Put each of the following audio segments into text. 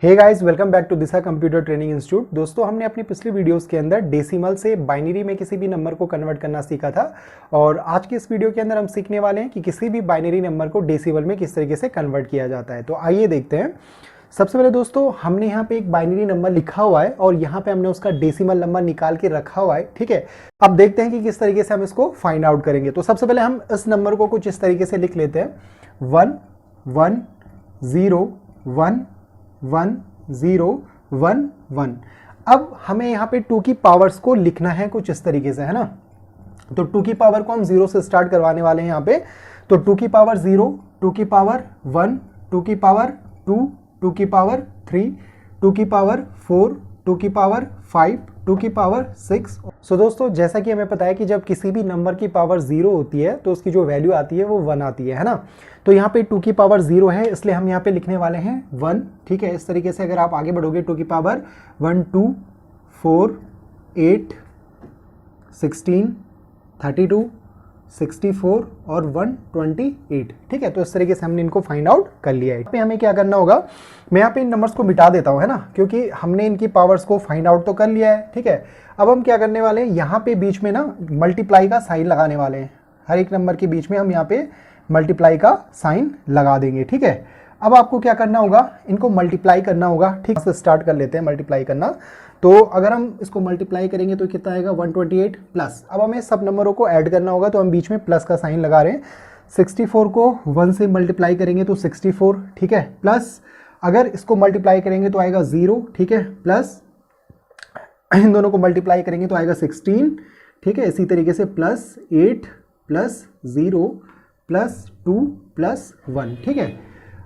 Hey guys, welcome back to Disha computer training institute. दोस्तों, हमने अपनी पिछली वीडियोस के अंदर डेसिमल से बाइनरी में किसी भी नंबर को कन्वर्ट करना सीखा था और आज की इस वीडियो के अंदर हम सीखने वाले हैं कि किसी भी बाइनरी नंबर को डेसिमल में किस तरीके से कन्वर्ट किया जाता है। तो आइए देखते हैं। सबसे पहले दोस्तों, हमने यहाँ पे एक बाइनरी नंबर लिखा हुआ है और यहाँ पे हमने उसका डेसिमल नंबर निकाल के रखा हुआ है। ठीक है, अब देखते हैं कि किस तरीके से हम इसको फाइंड आउट करेंगे। तो सबसे पहले हम इस नंबर को कुछ इस तरीके से लिख लेते हैं, 1 1 0 1 1 0 1 1। अब हमें यहाँ पे 2 की पावर्स को लिखना है कुछ इस तरीके से, है ना। तो 2 की पावर को हम 0 से स्टार्ट करवाने वाले हैं यहाँ पे। तो 2 की पावर 0, 2 की पावर 1, 2 की पावर 2, 2 की पावर 3, 2 की पावर 4, 2 की पावर 5, 2 की पावर 6। सो दोस्तों, जैसा कि हमें पता है कि जब किसी भी नंबर की पावर 0 होती है तो उसकी जो वैल्यू आती है वो 1 आती है ना। तो यहाँ पे 2 की पावर 0 है, इसलिए हम यहाँ पे लिखने वाले हैं 1। ठीक है, इस तरीके से अगर आप आगे बढ़ोगे 2 की पावर 1 2 4 8 16 32 64 और 128। ठीक है, तो इस तरीके से हमने इनको फाइंड आउट कर लिया है। पे हमें क्या करना होगा, मैं यहाँ पे इन नंबर्स को मिटा देता हूँ, है ना, क्योंकि हमने इनकी पावर्स को फाइंड आउट तो कर लिया है। ठीक है, अब हम क्या करने वाले हैं, यहाँ पे बीच में ना मल्टीप्लाई का साइन लगाने वाले हैं। हर एक नंबर के बीच में हम यहाँ पे मल्टीप्लाई का साइन लगा देंगे। ठीक है, अब आपको क्या करना होगा, इनको मल्टीप्लाई करना होगा। ठीक से स्टार्ट कर लेते हैं मल्टीप्लाई करना। तो अगर हम इसको मल्टीप्लाई करेंगे तो कितना आएगा, 128 प्लस। अब हमें सब नंबरों को ऐड करना होगा, तो हम बीच में प्लस का साइन लगा रहे हैं। 64 को 1 से मल्टीप्लाई करेंगे तो 64। ठीक है, प्लस अगर इसको मल्टीप्लाई करेंगे तो आएगा 0। ठीक है, प्लस इन दोनों को मल्टीप्लाई करेंगे तो आएगा 16। ठीक है, इसी तरीके से प्लस 8 प्लस 0 प्लस 2 प्लस 1। ठीक है,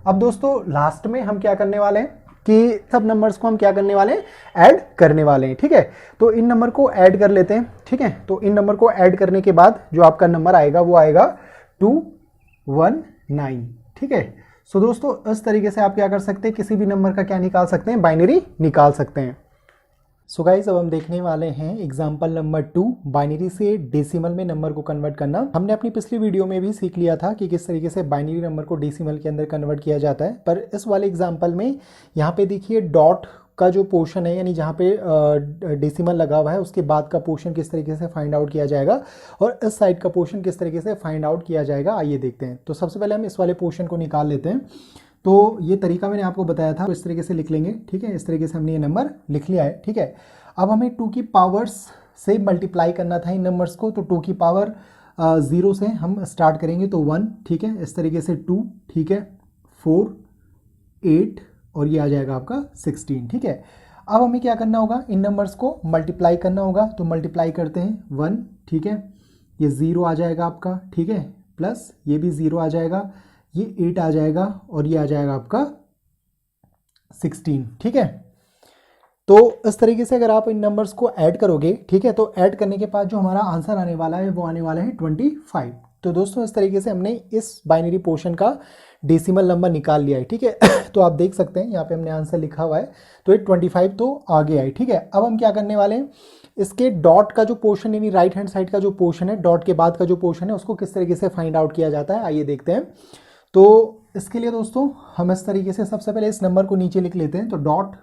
अब दोस्तों लास्ट में हम क्या करने वाले हैं कि सब नंबर्स को हम क्या करने वाले हैं, ऐड करने वाले हैं। ठीक है, तो इन नंबर को ऐड कर लेते हैं। ठीक है, तो इन नंबर को ऐड करने के बाद जो आपका नंबर आएगा वो आएगा 219। ठीक है, सो दोस्तों इस तरीके से आप क्या कर सकते हैं, किसी भी नंबर का क्या निकाल सकते हैं, बाइनरी निकाल सकते हैं। सो गाइस, अब हम देखने वाले हैं एग्जाम्पल नंबर 2, बाइनरी से डेसिमल में नंबर को कन्वर्ट करना। हमने अपनी पिछली वीडियो में भी सीख लिया था कि किस तरीके से बाइनरी नंबर को डेसिमल के अंदर कन्वर्ट किया जाता है, पर इस वाले एग्जाम्पल में यहाँ पे देखिए डॉट का जो पोर्शन है, यानी जहाँ पे डेसिमल लगा हुआ है उसके बाद का पोर्शन किस तरीके से फाइंड आउट किया जाएगा और इस साइड का पोर्शन किस तरीके से फाइंड आउट किया जाएगा, आइए देखते हैं। तो सबसे पहले हम इस वाले पोर्शन को निकाल लेते हैं। तो ये तरीका मैंने आपको बताया था, तो इस तरीके से लिख लेंगे। ठीक है, इस तरीके से हमने ये नंबर लिख लिया है। ठीक है, अब हमें 2 की पावर्स से मल्टीप्लाई करना था इन नंबर्स को। तो 2 की पावर 0 से हम स्टार्ट करेंगे तो 1। ठीक है, इस तरीके से 2। ठीक है, 4 8 और ये आ जाएगा आपका 16। ठीक है, अब हमें क्या करना होगा, इन नंबर्स को मल्टीप्लाई करना होगा। तो मल्टीप्लाई करते हैं 1। ठीक है, ये 0 आ जाएगा आपका। ठीक है, प्लस ये भी 0 आ जाएगा, ये 8 आ जाएगा और ये आ जाएगा आपका 16। ठीक है, तो इस तरीके से अगर आप इन नंबर्स को ऐड करोगे, ठीक है, तो ऐड करने के बाद जो हमारा आंसर आने वाला है वो आने वाला है 25। तो दोस्तों इस तरीके से हमने इस बाइनरी पोर्शन का डेसिमल नंबर निकाल लिया है। ठीक है, तो आप देख सकते हैं यहाँ पे हमने आंसर लिखा हुआ है, तो ये 25 तो आ गया है। ठीक है, अब हम क्या करने वाले हैं, इसके डॉट का जो पोर्शन यानी राइट हैंड साइड का जो पोर्शन है, डॉट के बाद का जो पोर्शन है उसको किस तरीके से फाइंड आउट किया जाता है, आइए देखते हैं। तो इसके लिए दोस्तों हम इस तरीके से सबसे पहले इस नंबर को नीचे लिख लेते हैं। तो डॉट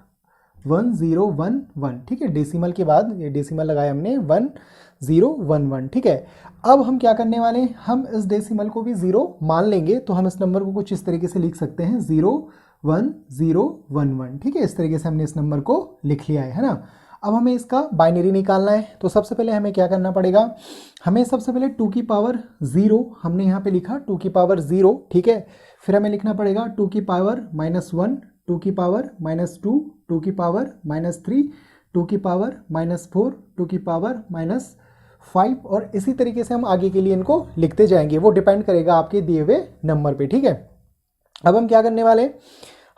1011। ठीक है, डेसिमल के बाद ये डेसिमल लगाया हमने 1011। ठीक है, अब हम क्या करने वाले हैं, हम इस डेसिमल को भी 0 मान लेंगे। तो हम इस नंबर को कुछ इस तरीके से लिख सकते हैं, 01011। ठीक है, इस तरीके से हमने इस नंबर को लिख लिया है ना। अब हमें इसका बाइनरी निकालना है। तो सबसे पहले हमें क्या करना पड़ेगा, हमें सबसे पहले 2 की पावर 0 हमने यहाँ पे लिखा, 2 की पावर 0। ठीक है, फिर हमें लिखना पड़ेगा 2 की पावर -1, 2 की पावर -2, 2 की पावर -3, 2 की पावर -4, 2 की पावर -5 और इसी तरीके से हम आगे के लिए इनको लिखते जाएंगे। वो डिपेंड करेगा आपके दिए हुए नंबर पे। ठीक है, अब हम क्या करने वाले,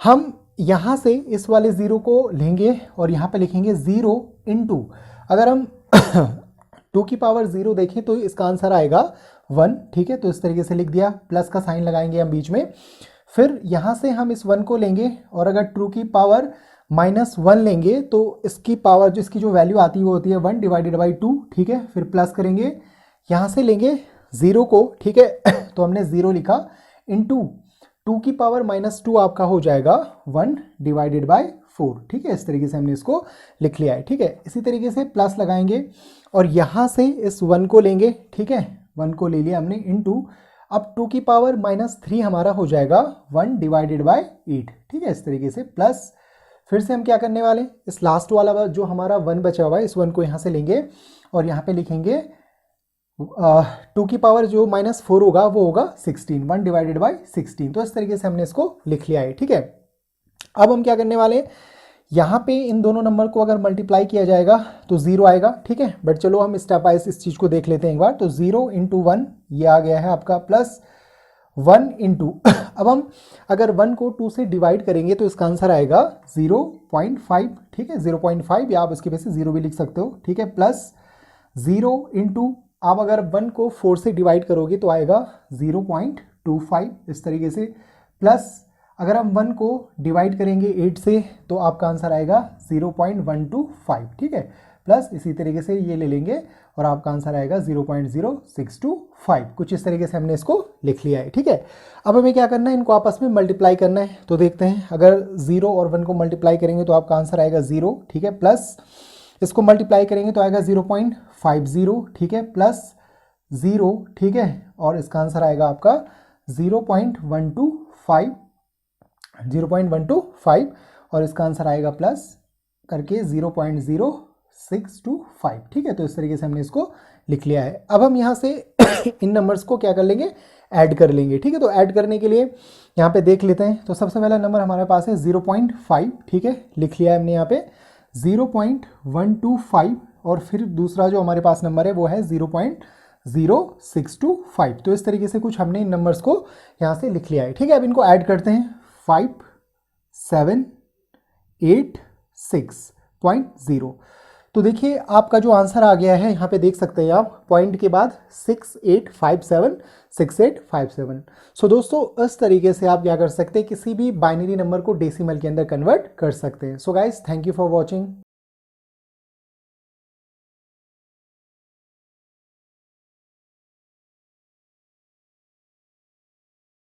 हम यहाँ से इस वाले 0 को लेंगे और यहाँ पे लिखेंगे 0 इंटू, अगर हम 2 की पावर 0 देखें तो इसका आंसर आएगा 1। ठीक है, तो इस तरीके से लिख दिया, प्लस का साइन लगाएंगे हम बीच में। फिर यहाँ से हम इस 1 को लेंगे और अगर 2 की पावर -1 लेंगे तो इसकी पावर जिसकी जो वैल्यू आती है वो होती है 1 डिवाइडेड बाई 2। ठीक है, फिर प्लस करेंगे, यहाँ से लेंगे 0 को। ठीक है, तो हमने 0 लिखा, इंटू 2 की पावर -2 आपका हो जाएगा 1 डिवाइडेड बाय 4। ठीक है, इस तरीके से हमने इसको लिख लिया है। ठीक है, इसी तरीके से प्लस लगाएंगे और यहाँ से इस 1 को लेंगे। ठीक है, 1 को ले लिया हमने इनटू, अब 2 की पावर -3 हमारा हो जाएगा 1 डिवाइडेड बाय 8। ठीक है, इस तरीके से प्लस फिर से हम क्या करने वाले हैं, इस लास्ट वाला जो हमारा 1 बचा हुआ है इस 1 को यहाँ से लेंगे और यहाँ पे लिखेंगे 2 की पावर जो -4 होगा वो होगा 16, 1 डिवाइडेड बाय 16। तो इस तरीके से हमने इसको लिख लिया है। ठीक है, अब हम क्या करने वाले हैं, यहाँ पे इन दोनों नंबर को अगर मल्टीप्लाई किया जाएगा तो 0 आएगा। ठीक है, बट चलो हम स्टेप वाइज इस चीज़ को देख लेते हैं एक बार। तो 0 × 1 ये आ गया है आपका, प्लस 1 × अब हम अगर 1 को 2 से डिवाइड करेंगे तो इसका आंसर आएगा 0.5। ठीक है, 0.5 या आप इसकी वजह से 0 भी लिख सकते हो। ठीक है, प्लस 0 × आप अगर 1 को 4 से डिवाइड करोगे तो आएगा 0.25 इस तरीके से, प्लस अगर हम 1 को डिवाइड करेंगे 8 से तो आपका आंसर आएगा 0.125। ठीक है, प्लस इसी तरीके से ये ले लेंगे और आपका आंसर आएगा 0.0625। कुछ इस तरीके से हमने इसको लिख लिया है। ठीक है, अब हमें क्या करना है, इनको आपस में मल्टीप्लाई करना है। तो देखते हैं, अगर 0 और 1 को मल्टीप्लाई करेंगे तो आपका आंसर आएगा 0। ठीक है, प्लस इसको मल्टीप्लाई करेंगे तो आएगा 0.50। ठीक है, प्लस 0। ठीक है, और इसका आंसर आएगा आपका 0.125 और इसका आंसर आएगा प्लस करके 0.0625। ठीक है, तो इस तरीके से हमने इसको लिख लिया है। अब हम यहाँ से इन नंबर्स को क्या कर लेंगे, ऐड कर लेंगे। ठीक है, तो ऐड करने के लिए यहाँ पे देख लेते हैं। तो सबसे पहला नंबर हमारे पास है 0.5। ठीक है, लिख लिया है हमने यहाँ पे 0.125 और फिर दूसरा जो हमारे पास नंबर है वो है 0.0625। तो इस तरीके से कुछ हमने इन नंबर्स को यहाँ से लिख लिया है। ठीक है, अब इनको ऐड करते हैं। 5786.0। तो देखिए आपका जो आंसर आ गया है, यहाँ पे देख सकते हैं आप पॉइंट के बाद 6857। सो दोस्तों इस तरीके से आप क्या कर सकते हैं, किसी भी बाइनरी नंबर को डेसिमल के अंदर कन्वर्ट कर सकते हैं। So guys, thank you for watching.